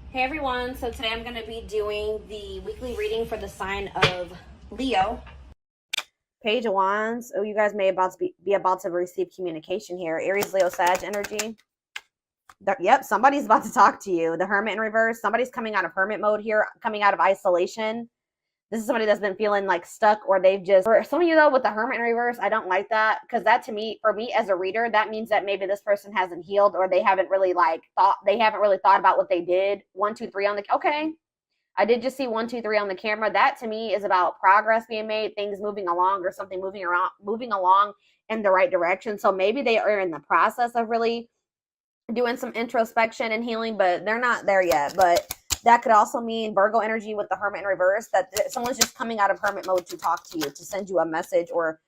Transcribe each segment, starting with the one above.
Hey everyone, so today I'm going to be doing the weekly reading for the sign of Leo. Page of Wands. Oh, you guys may be about to receive communication here. Aries, Leo, Sag energy. Yep, somebody's about to talk to you. The Hermit in reverse. Somebody's coming out of hermit mode here, coming out of isolation. This is somebody that's been feeling like stuck, or they've just, for some of you though, with the Hermit in reverse, I don't like that, because that to me, for me as a reader, that means that maybe this person hasn't healed, or they haven't really thought about what they did. 1, 2, 3 on the, okay. I did just see 1, 2, 3 on the camera. That to me is about progress being made, things moving along, or something moving along in the right direction. So maybe they are in the process of really doing some introspection and healing, but they're not there yet. But that could also mean Virgo energy with the Hermit in reverse, that someone's just coming out of hermit mode to talk to you, to send you a message or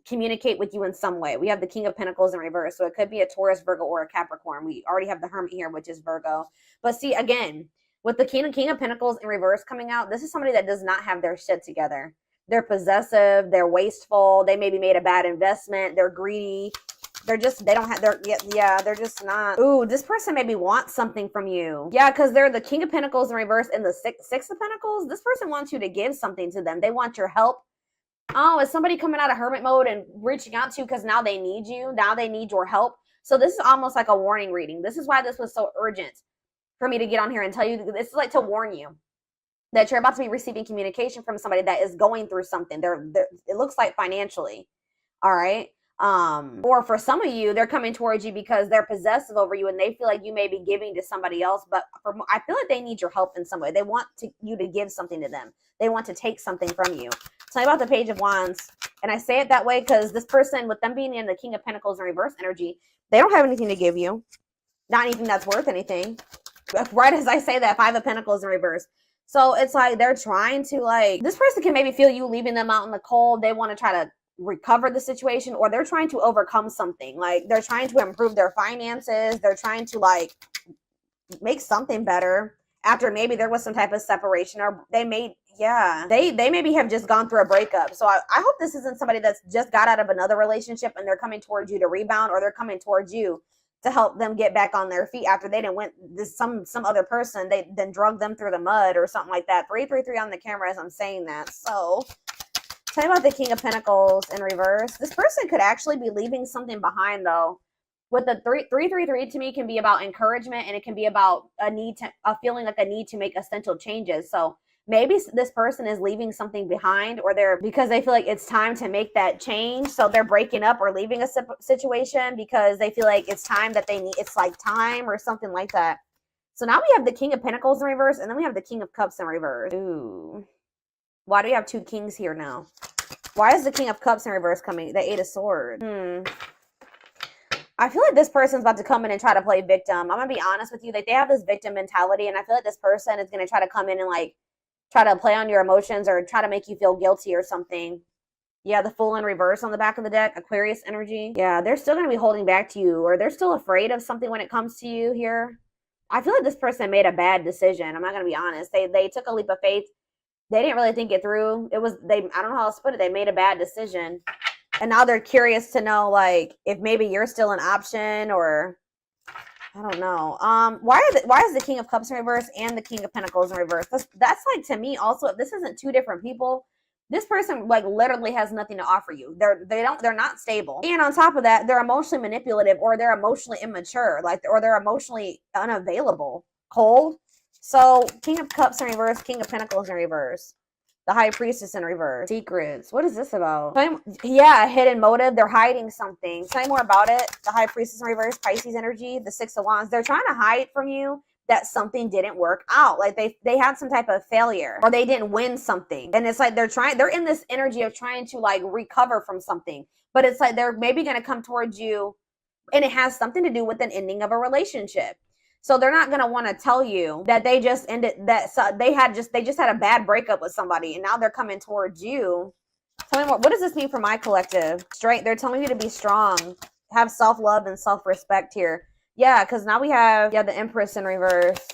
communicate with you in some way. We have the King of Pentacles in reverse, so it could be a Taurus, Virgo, or a Capricorn. We already have the Hermit here, which is Virgo. But see, again, with the King of Pentacles in reverse coming out, this is somebody that does not have their shit together. They're possessive, they're wasteful, they maybe made a bad investment, they're greedy. They're just not. Ooh, this person maybe wants something from you. Yeah, because they're the King of Pentacles in reverse and the Six of Pentacles. This person wants you to give something to them. They want your help. Oh, is somebody coming out of hermit mode and reaching out to you because now they need you? Now they need your help. So this is almost like a warning reading. This is why this was so urgent for me to get on here and tell you. This is like to warn you that you're about to be receiving communication from somebody that is going through something. It looks like financially. All right. Or for some of you, they're coming towards you because they're possessive over you and they feel like you may be giving to somebody else, but I feel like they need your help in some way. They want you to give something to them. They want to take something from you. Tell me about the Page of Wands. And I say it that way because this person, with them being in the King of Pentacles in reverse energy, they don't have anything to give you. Not anything that's worth anything. Right as I say that, Five of Pentacles in reverse. So it's like they're trying to, like, this person can maybe feel you leaving them out in the cold. They want to try to recover the situation, or they're trying to overcome something. Like they're trying to improve their finances. They're trying to like make something better after maybe there was some type of separation, or they maybe have just gone through a breakup. So I hope this isn't somebody that's just got out of another relationship and they're coming towards you to rebound, or they're coming towards you to help them get back on their feet after they didn't went this some other person, they then drug them through the mud or something like that. 333 on the camera as I'm saying that. So tell me about the King of Pentacles in reverse. This person could actually be leaving something behind though. With the 333 to me can be about encouragement, and it can be about a feeling like a need to make essential changes. So maybe this person is leaving something behind, or because they feel like it's time to make that change. So they're breaking up or leaving a situation because they feel like it's time that it's like time or something like that. So now we have the King of Pentacles in reverse, and then we have the King of Cups in reverse. Ooh. Why do we have two kings here now? Why is the King of Cups in reverse coming? The Eight of Swords. I feel like this person's about to come in and try to play victim. I'm going to be honest with you. Like, they have this victim mentality, and I feel like this person is going to try to come in and, like, try to play on your emotions or try to make you feel guilty or something. Yeah, the Fool in reverse on the back of the deck. Aquarius energy. Yeah, they're still going to be holding back to you, or they're still afraid of something when it comes to you here. I feel like this person made a bad decision. I'm not going to be honest. They took a leap of faith. They didn't really think it through. I don't know how else to put it. They made a bad decision. And now they're curious to know, like, if maybe you're still an option, or I don't know. Why is the King of Cups in reverse and the King of Pentacles in reverse? That's like, to me also, if this isn't two different people, this person like literally has nothing to offer you. They're not stable. And on top of that, they're emotionally manipulative, or they're emotionally immature, or they're emotionally unavailable, cold. So King of Cups in reverse, King of Pentacles in reverse. The High Priestess in reverse. Secrets. What is this about? Yeah, hidden motive. They're hiding something. Tell me more about it. The High Priestess in reverse. Pisces energy. The Six of Wands. They're trying to hide from you that something didn't work out. Like they had some type of failure, or they didn't win something. And it's like they're in this energy of trying to like recover from something. But it's like they're maybe going to come towards you, and it has something to do with an ending of a relationship. So they're not going to want to tell you that they just ended that. So they just had a bad breakup with somebody, and now they're coming towards you. Tell me more. What does this mean for my collective? Strength. They're telling you to be strong, have self-love and self-respect here. Yeah, because now we have the Empress in reverse.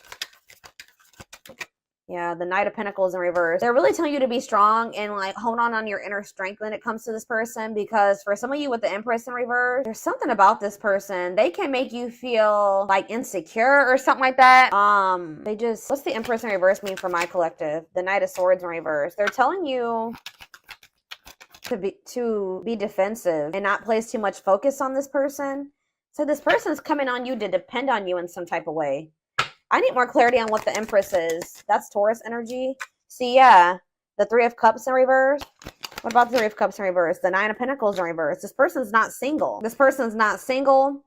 Yeah, the Knight of Pentacles in reverse. They're really telling you to be strong and like hold on your inner strength when it comes to this person, because for some of you with the Empress in reverse, there's something about this person. They can make you feel like insecure or something like that. What's the Empress in reverse mean for my collective? The Knight of Swords in reverse. They're telling you to be defensive and not place too much focus on this person. So this person's coming on you to depend on you in some type of way. I need more clarity on what the Empress is. That's Taurus energy. See, yeah, the Three of Cups in reverse. What about the Three of Cups in reverse? The Nine of Pentacles in reverse. This person's not single. This person's not single.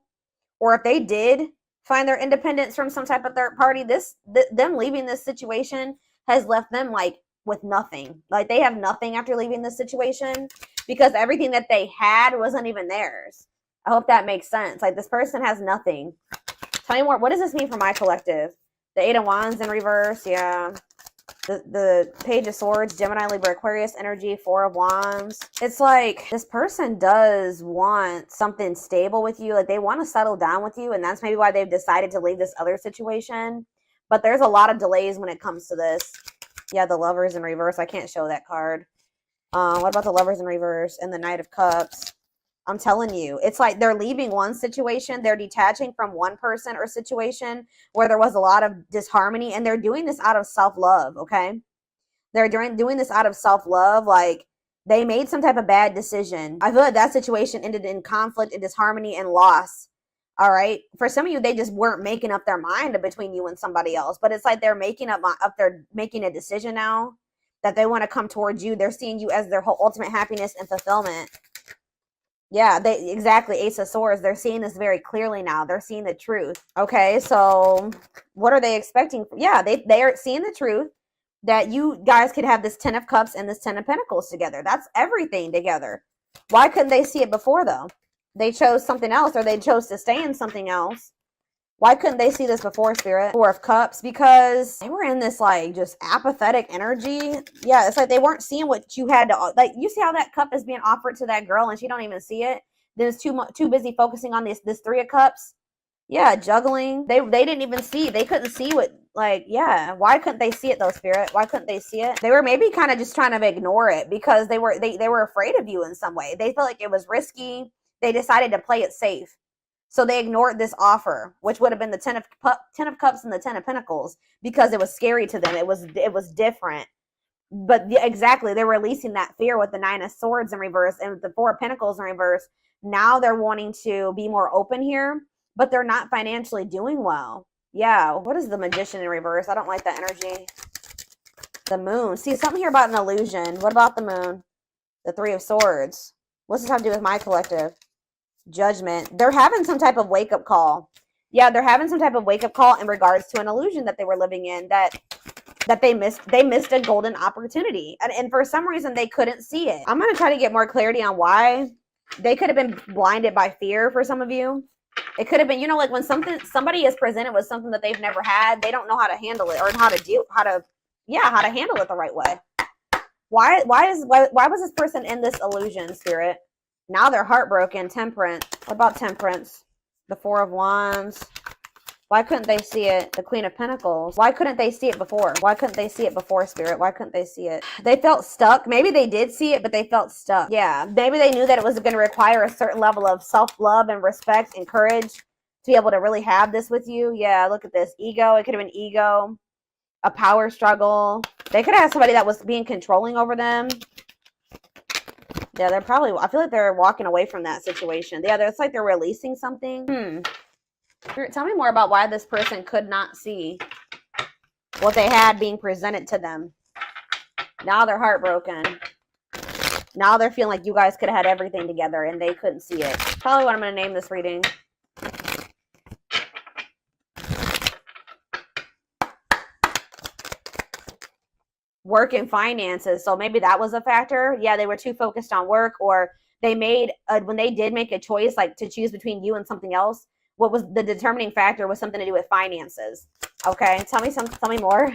Or if they did find their independence from some type of third party, them leaving this situation has left them like with nothing. Like they have nothing after leaving this situation because everything that they had wasn't even theirs. I hope that makes sense. Like this person has nothing. Tell me more. What does this mean for my collective? The Eight of Wands in reverse. Yeah. The Page of Swords, Gemini, Libra, Aquarius energy, Four of Wands. It's like this person does want something stable with you. Like they want to settle down with you. And that's maybe why they've decided to leave this other situation. But there's a lot of delays when it comes to this. Yeah, the Lovers in reverse. I can't show that card. What about the Lovers in reverse and the Knight of Cups? I'm telling you, it's like they're leaving one situation. They're detaching from one person or situation where there was a lot of disharmony, and they're doing this out of self-love, okay? They're doing this out of self-love. Like they made some type of bad decision. I feel like that situation ended in conflict and disharmony and loss. All right. For some of you, they just weren't making up their mind between you and somebody else. But it's like they're making they're making a decision now that they want to come towards you. They're seeing you as their whole ultimate happiness and fulfillment. Yeah, exactly. Ace of Swords. They're seeing this very clearly now. They're seeing the truth. Okay, so what are they expecting? Yeah, they are seeing the truth that you guys could have this Ten of Cups and this Ten of Pentacles together. That's everything together. Why couldn't they see it before, though? They chose something else, or they chose to stay in something else. Why couldn't they see this before, Spirit? Four of Cups, because they were in this like just apathetic energy. Yeah, it's like they weren't seeing what you had to, like, you see how that cup is being offered to that girl and she don't even see it? Then it's too busy focusing on this Three of Cups. Yeah, juggling. They didn't even see. They couldn't see what, like, yeah. Why couldn't they see it though, Spirit? Why couldn't they see it? They were maybe kind of just trying to ignore it because they were afraid of you in some way. They felt like it was risky. They decided to play it safe. So they ignored this offer, which would have been the Ten of Cups and the Ten of Pentacles, because it was scary to them. It was different. But exactly, they're releasing that fear with the Nine of Swords in reverse and with the Four of Pentacles in reverse. Now they're wanting to be more open here, but they're not financially doing well. Yeah, what is the Magician in reverse? I don't like that energy. The Moon. See, something here about an illusion. What about the Moon? The Three of Swords. What's this have to do with my collective? Judgment. They're having some type of wake-up call. Yeah, they're having some type of wake-up call in regards to an illusion that they were living in, that they missed a golden opportunity, and for some reason they couldn't see it. I'm going to try to get more clarity on why. They could have been blinded by fear. For some of you, it could have been, like when somebody is presented with something that they've never had, they don't know how to handle it, or how to handle it the right way. Why was this person in this illusion, Spirit? Now they're heartbroken. Temperance. What about Temperance? The Four of Wands. Why couldn't they see it? The Queen of Pentacles. Why couldn't they see it before? Why couldn't they see it before, Spirit? Why couldn't they see it? They felt stuck. Maybe they did see it, but they felt stuck. Yeah, maybe they knew that it was going to require a certain level of self-love and respect and courage to be able to really have this with you. Yeah, look at this. Ego. It could have been ego. A power struggle. They could have had somebody that was being controlling over them. Yeah, I feel like they're walking away from that situation. Yeah, it's like they're releasing something. Tell me more about why this person could not see what they had being presented to them. Now they're heartbroken. Now they're feeling like you guys could have had everything together and they couldn't see it. Probably what I'm going to name this reading. Work and finances. So maybe that was a factor. Yeah, they were too focused on work, or they made when they did make a choice, like to choose between you and something else, what was the determining factor was something to do with finances. Okay, tell me more.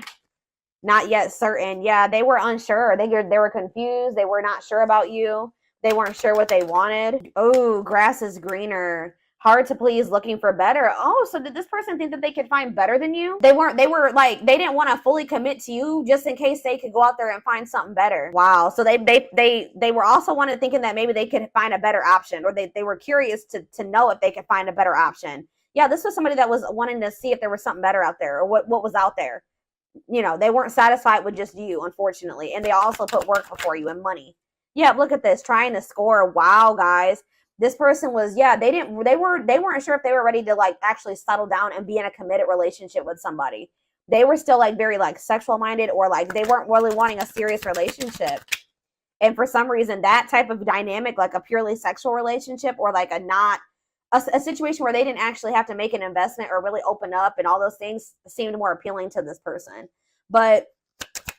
Not yet certain. Yeah, they were unsure. They were confused. They were not sure about you. They weren't sure what they wanted. Oh, grass is greener. hard to please, looking for better. Oh, so did this person think that they could find better than you? They were like, they didn't want to fully commit to you just in case they could go out there and find something better. Wow. So they were also thinking that maybe they could find a better option, or they were curious to know if they could find a better option. Yeah, this was somebody that was wanting to see if there was something better out there, or what was out there. You know, they weren't satisfied with just you, unfortunately. And they also put work before you and money. Yeah, look at this, trying to score. Wow, guys. This person was, yeah, they weren't sure if they were ready to like actually settle down and be in a committed relationship with somebody. They were still like very like sexual minded, or like they weren't really wanting a serious relationship. And for some reason, that type of dynamic, like a purely sexual relationship, or like a situation where they didn't actually have to make an investment or really open up and all those things, seemed more appealing to this person. But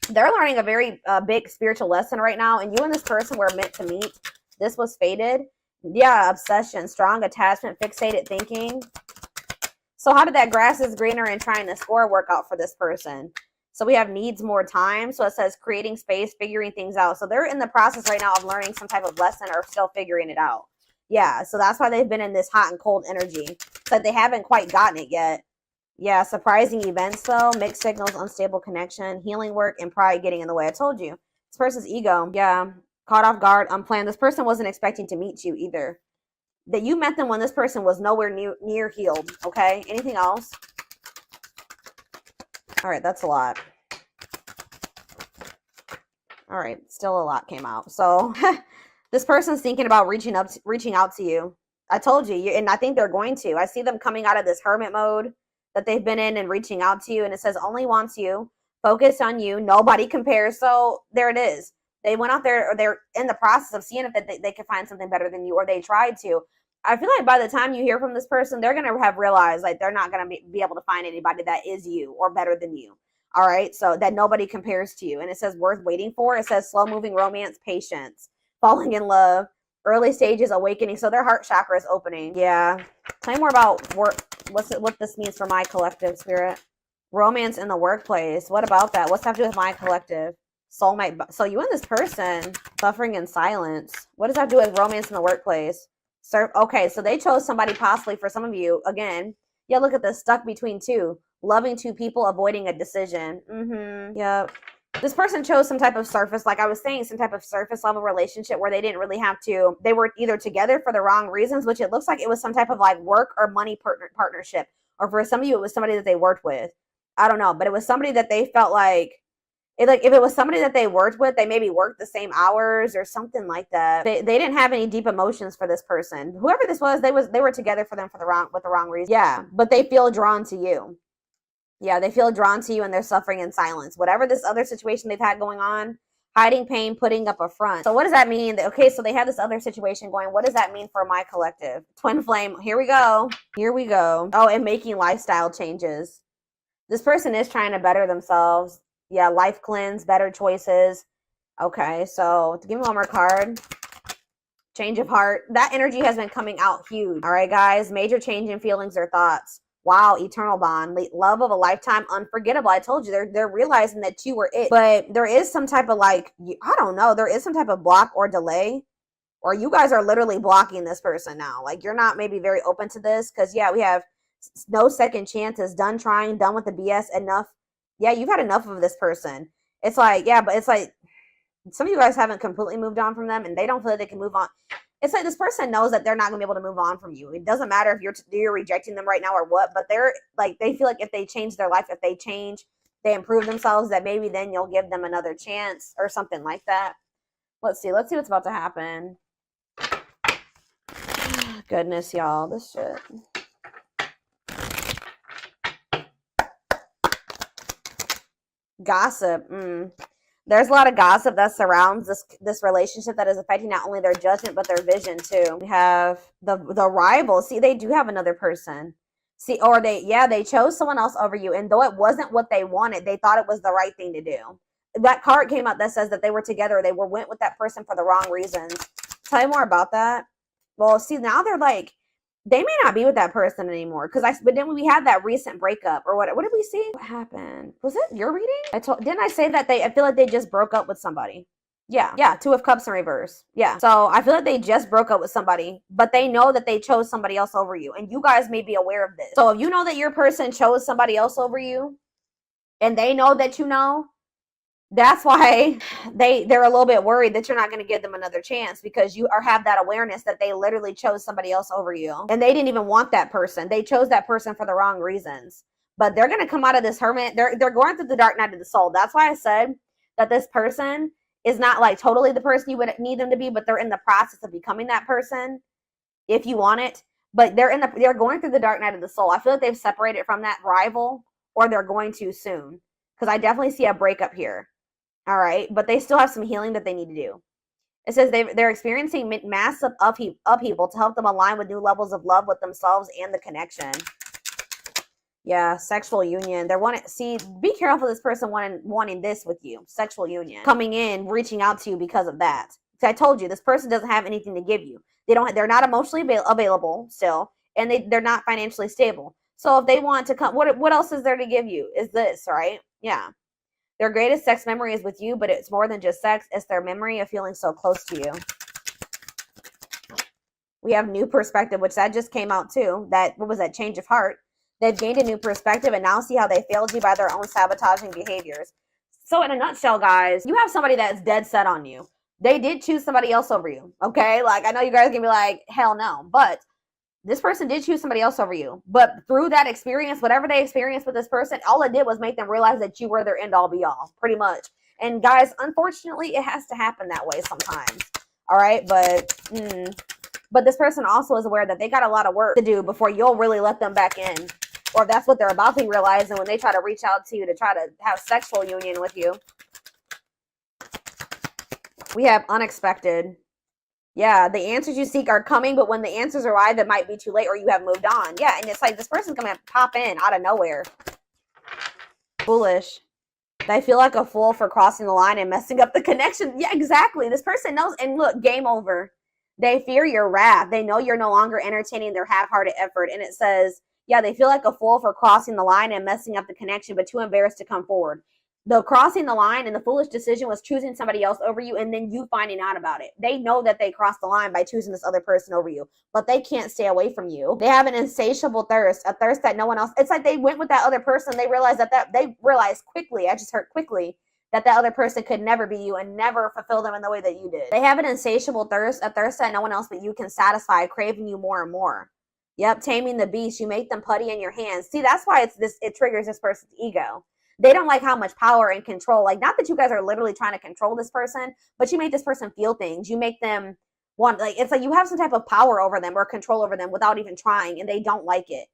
they're learning a very big spiritual lesson right now, and you and this person were meant to meet. This was fated. Yeah, obsession, strong attachment, fixated thinking. So how did that grass is greener and trying to score work out for this person? So we have needs more time. So it says creating space, figuring things out. So they're in the process right now of learning some type of lesson, or still figuring it out. Yeah, so that's why they've been in this hot and cold energy. But they haven't quite gotten it yet. Yeah, surprising events though, mixed signals, unstable connection, healing work, and pride getting in the way. I told you. This person's ego. Yeah. Caught off guard, unplanned. This person wasn't expecting to meet you either. That you met them when this person was nowhere near healed. Okay. Anything else? All right. That's a lot. All right. Still a lot came out. So this person's thinking about reaching out to you. I told you, and I think they're going to. I see them coming out of this hermit mode that they've been in and reaching out to you. And it says only wants you, focus on you. Nobody compares. So there it is. They went out there, or they're in the process of seeing if they could find something better than you, or they tried to. I feel like by the time you hear from this person, they're going to have realized like they're not going to be able to find anybody that is you or better than you. All right. So that nobody compares to you. And it says worth waiting for. It says slow moving romance, patience, falling in love, early stages, awakening. So their heart chakra is opening. Yeah. Tell me more about what this means for my collective, spirit. Romance in the workplace. What about that? What's that have to do with my collective? Soulmate. So you and this person suffering in silence. What does that do with romance in the workplace? Okay, so they chose somebody possibly for some of you. Again, yeah, look at this. Stuck between two. Loving two people, avoiding a decision. Yep. This person chose some type of surface, like I was saying, some type of surface level relationship where they didn't really have to. They were either together for the wrong reasons, which it looks like it was some type of like work or money partnership. Or for some of you, it was somebody that they worked with. I don't know, but it was somebody that they felt like, if it was somebody that they worked with, they maybe worked the same hours or something like that. They didn't have any deep emotions for this person. Whoever this was, they were together with the wrong reason. Yeah, but they feel drawn to you. Yeah, they feel drawn to you, and they're suffering in silence. Whatever this other situation they've had going on, hiding pain, putting up a front. So what does that mean? Okay, so they have this other situation going. What does that mean for my collective? Twin flame. Here we go. Here we go. Oh, and making lifestyle changes. This person is trying to better themselves. Yeah, life cleanse, better choices. Okay, so give me one more card. Change of heart. That energy has been coming out huge. All right, guys. Major change in feelings or thoughts. Wow, eternal bond. Love of a lifetime, unforgettable. I told you, they're realizing that you were it. But there is some type of like, I don't know, there is some type of block or delay. Or you guys are literally blocking this person now. Like, you're not maybe very open to this. Because, yeah, we have no second chances. Done trying, done with the BS, enough. Yeah, you've had enough of this person. It's like, yeah, but it's like some of you guys haven't completely moved on from them, and they don't feel like they can move on. It's like this person knows that they're not going to be able to move on from you. It doesn't matter if you're rejecting them right now or what, but they're like, they feel like if they change their life, if they change, they improve themselves, that maybe then you'll give them another chance or something like that. Let's see what's about to happen. Goodness, y'all, this shit. Gossip. There's a lot of gossip that surrounds this relationship that is affecting not only their judgment but their vision too. We have the rival. See, they do have another person. See, or they chose someone else over you, and though it wasn't what they wanted, they thought it was the right thing to do. That card came out that says that they were together. They went with that person for the wrong reasons. Tell you more about that. Well, see, now they're like, they may not be with that person anymore. But then we had that recent breakup or what did we see? What happened? Was it your reading? Didn't I say that I feel like they just broke up with somebody? Yeah, Two of Cups in reverse. Yeah. So I feel like they just broke up with somebody, but they know that they chose somebody else over you. And you guys may be aware of this. So if you know that your person chose somebody else over you, and they know that you know, that's why they're a little bit worried that you're not going to give them another chance, because you have that awareness that they literally chose somebody else over you. And they didn't even want that person. They chose that person for the wrong reasons. But they're going to come out of this hermit. They're going through the dark night of the soul. That's why I said that this person is not like totally the person you would need them to be, but they're in the process of becoming that person if you want it. But they're going through the dark night of the soul. I feel like they've separated from that rival, or they're going to soon, because I definitely see a breakup here. All right, but they still have some healing that they need to do. It says they're experiencing massive upheaval to help them align with new levels of love with themselves and the connection. Yeah, sexual union. Be careful this person wanting this with you. Sexual union. Coming in, reaching out to you because of that. So I told you, this person doesn't have anything to give you. They're not emotionally available still, and they're not financially stable. So if they want to come, what else is there to give you? Is this, right? Yeah. Their greatest sex memory is with you, but it's more than just sex. It's their memory of feeling so close to you. We have new perspective, which that just came out too. What was that? Change of heart. They've gained a new perspective and now see how they failed you by their own sabotaging behaviors. So in a nutshell, guys, you have somebody that's dead set on you. They did choose somebody else over you, okay? Like, I know you guys can be like, hell no. But this person did choose somebody else over you. But through that experience, whatever they experienced with this person, all it did was make them realize that you were their end-all be-all, pretty much. And guys, unfortunately, it has to happen that way sometimes, all right? But this person also is aware that they got a lot of work to do before you'll really let them back in. Or if that's what they're about to realize, and when they try to reach out to you to try to have sexual union with you. We have unexpected. Yeah, the answers you seek are coming, but when the answers arrive, it might be too late or you have moved on. Yeah, and it's like this person's going to pop in out of nowhere. Foolish. They feel like a fool for crossing the line and messing up the connection. Yeah, exactly. This person knows, and look, game over. They fear your wrath. They know you're no longer entertaining their half-hearted effort. And it says, yeah, they feel like a fool for crossing the line and messing up the connection, but too embarrassed to come forward. The crossing the line and the foolish decision was choosing somebody else over you and then you finding out about it. They know that they crossed the line by choosing this other person over you, but they can't stay away from you. They have an insatiable thirst, a thirst that no one else. It's like they went with that other person. They realized they realized quickly, I just heard quickly, that other person could never be you and never fulfill them in the way that you did. They have an insatiable thirst, a thirst that no one else but you can satisfy, craving you more and more. Yep, taming the beast. You make them putty in your hands. See, that's why it triggers this person's ego. They don't like how much power and control, like, not that you guys are literally trying to control this person, but you make this person feel things. You make them want, like, it's like you have some type of power over them or control over them without even trying, and they don't like it.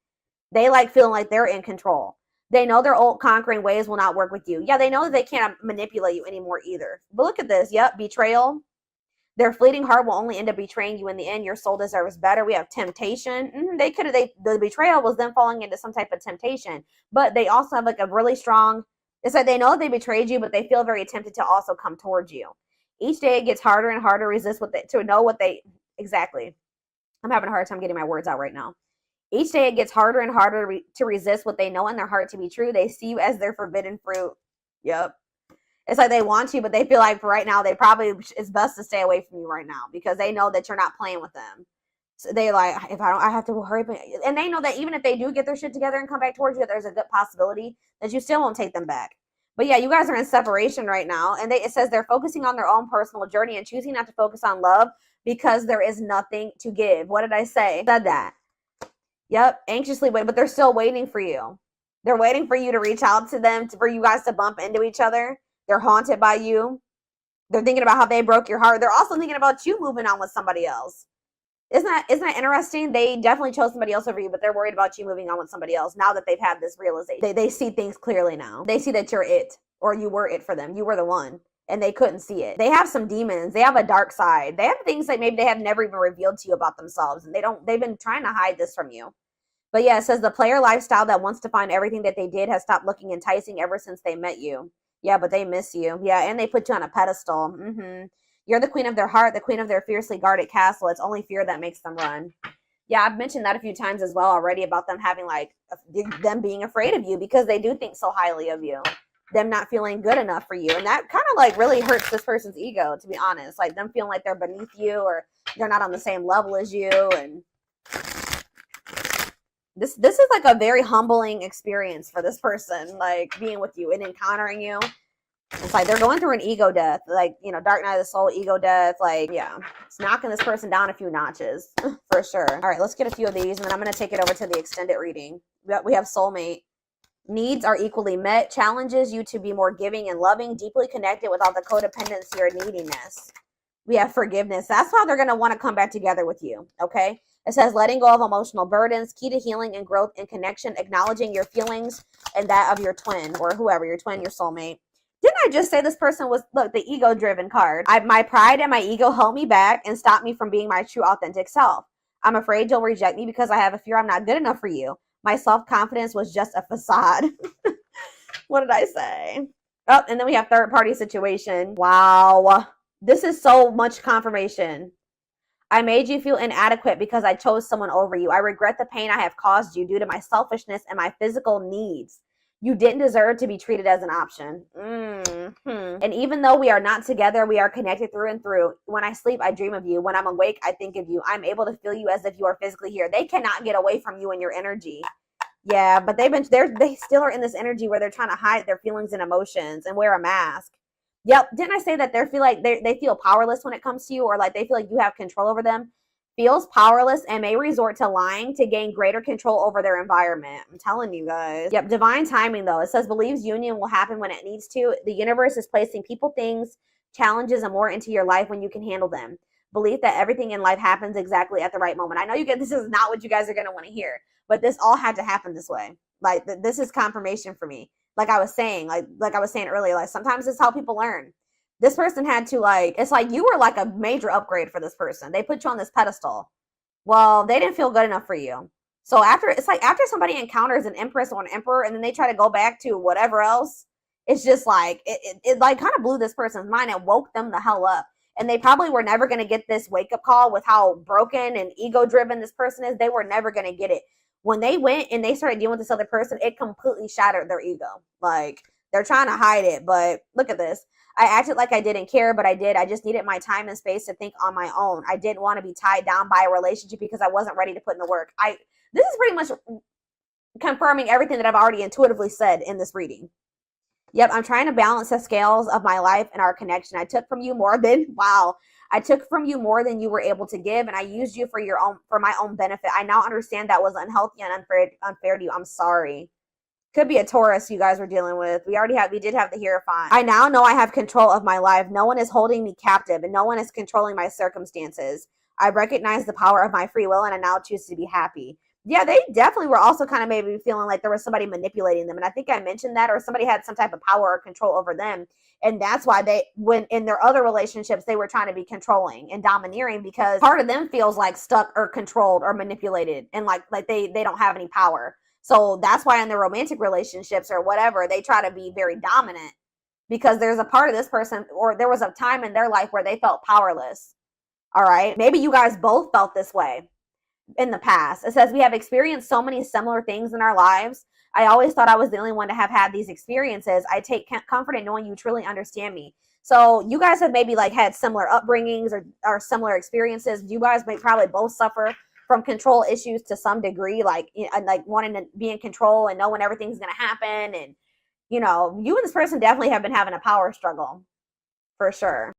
They like feeling like they're in control. They know their old conquering ways will not work with you. Yeah, they know that they can't manipulate you anymore either. But look at this. Yep, betrayal. Their fleeting heart will only end up betraying you in the end. Your soul deserves better. We have temptation. The betrayal was them falling into some type of temptation. But they also have like a really strong, it's like they know they betrayed you, but they feel very tempted to also come towards you. Each day it gets harder and harder to resist exactly. I'm having a hard time getting my words out right now. Each day it gets harder and harder to resist what they know in their heart to be true. They see you as their forbidden fruit. Yep. It's like they want you, but they feel like for right now, it's best to stay away from you right now because they know that you're not playing with them. So they like, I have to hurry. And they know that even if they do get their shit together and come back towards you, there's a good possibility that you still won't take them back. But yeah, you guys are in separation right now. And it says they're focusing on their own personal journey and choosing not to focus on love because there is nothing to give. What did I say? Said that. Yep, anxiously waiting, but they're still waiting for you. They're waiting for you to reach out to them, for you guys to bump into each other. They're haunted by you. They're thinking about how they broke your heart. They're also thinking about you moving on with somebody else. Isn't that interesting? They definitely chose somebody else over you, but they're worried about you moving on with somebody else now that they've had this realization. They see things clearly now. They see that you're it, or you were it for them. You were the one, and they couldn't see it. They have some demons. They have a dark side. They have things that maybe they have never even revealed to you about themselves, and they've been trying to hide this from you. But yeah, it says the player lifestyle that wants to find everything that they did has stopped looking enticing ever since they met you. Yeah, but they miss you. Yeah, and they put you on a pedestal. You're the queen of their heart, the queen of their fiercely guarded castle. It's only fear that makes them run. Yeah, I've mentioned that a few times as well already about them having them being afraid of you because they do think so highly of you. them not feeling good enough for you. And that kind of like really hurts this person's ego, to be honest. Like them feeling like they're beneath you or they're not on the same level as you. And this is like a very humbling experience for this person, like being with you and encountering you. It's like they're going through an ego death, like, you know, dark night of the soul, ego death. Like, yeah, it's knocking this person down a few notches for sure. All right, let's get a few of these, and then I'm going to take it over to the extended reading. We have soulmate. Needs are equally met, challenges you to be more giving and loving, deeply connected without the codependency or neediness. We have forgiveness. That's how they're going to want to come back together with you, okay? It says letting go of emotional burdens, key to healing and growth and connection, acknowledging your feelings and that of your twin or whoever, your twin, your soulmate. Didn't I just say this person was, look, the ego-driven card? My pride and my ego held me back and stopped me from being my true authentic self. I'm afraid you'll reject me because I have a fear I'm not good enough for you. My self-confidence was just a facade. What did I say? Oh, and then we have third-party situation. Wow. This is so much confirmation. I made you feel inadequate because I chose someone over you. I regret the pain I have caused you due to my selfishness and my physical needs. You didn't deserve to be treated as an option. And even though we are not together, we are connected through and through. When I sleep, I dream of you. When I'm awake, I think of you. I'm able to feel you as if you are physically here. They cannot get away from you and your energy. Yeah, but they still are in this energy where they're trying to hide their feelings and emotions and wear a mask. Yep. Didn't I say that they feel powerless when it comes to you, or like they feel like you have control over them? Feels powerless and may resort to lying to gain greater control over their environment. I'm telling you guys. Yep. Divine timing, though. It says believes union will happen when it needs to. The universe is placing people, things, challenges, and more into your life when you can handle them. Belief that everything in life happens exactly at the right moment. I know this is not what you guys are going to want to hear, but this all had to happen this way. Like this is confirmation for me. Like I was saying, like I was saying earlier, like sometimes it's how people learn. This person had to it's like you were like a major upgrade for this person. They put you on this pedestal. Well, they didn't feel good enough for you. So after somebody encounters an empress or an emperor and then they try to go back to whatever else, it's just like, it like kind of blew this person's mind and woke them the hell up. And they probably were never going to get this wake up call with how broken and ego driven this person is. They were never going to get it. When they went and they started dealing with this other person, it completely shattered their ego. Like they're trying to hide it, but look at this. I acted like I didn't care, but I did. I just needed my time and space to think on my own. I didn't want to be tied down by a relationship because I wasn't ready to put in the work. This is pretty much confirming everything that I've already intuitively said in this reading. Yep, I'm trying to balance the scales of my life and our connection. I took from you more than you were able to give, and I used you for my own benefit. I now understand that was unhealthy and unfair to you. I'm sorry. Could be a Taurus you guys were dealing with. We did have the Hierophant. I now know I have control of my life. No one is holding me captive and no one is controlling my circumstances. I recognize the power of my free will and I now choose to be happy. Yeah, they definitely were also kind of maybe feeling like there was somebody manipulating them. And I think I mentioned that, or somebody had some type of power or control over them. And that's why when in their other relationships, they were trying to be controlling and domineering because part of them feels like stuck or controlled or manipulated and like they don't have any power. So that's why in their romantic relationships or whatever, they try to be very dominant because there's a part of this person, or there was a time in their life where they felt powerless. All right. Maybe you guys both felt this way in the past. It says we have experienced so many similar things in our lives. I always thought I was the only one to have had these experiences. I take comfort in knowing you truly understand me. So you guys have maybe like had similar upbringings or similar experiences. You guys may probably both suffer from control issues to some degree, like wanting to be in control and knowing everything's going to happen. And, you and this person definitely have been having a power struggle for sure.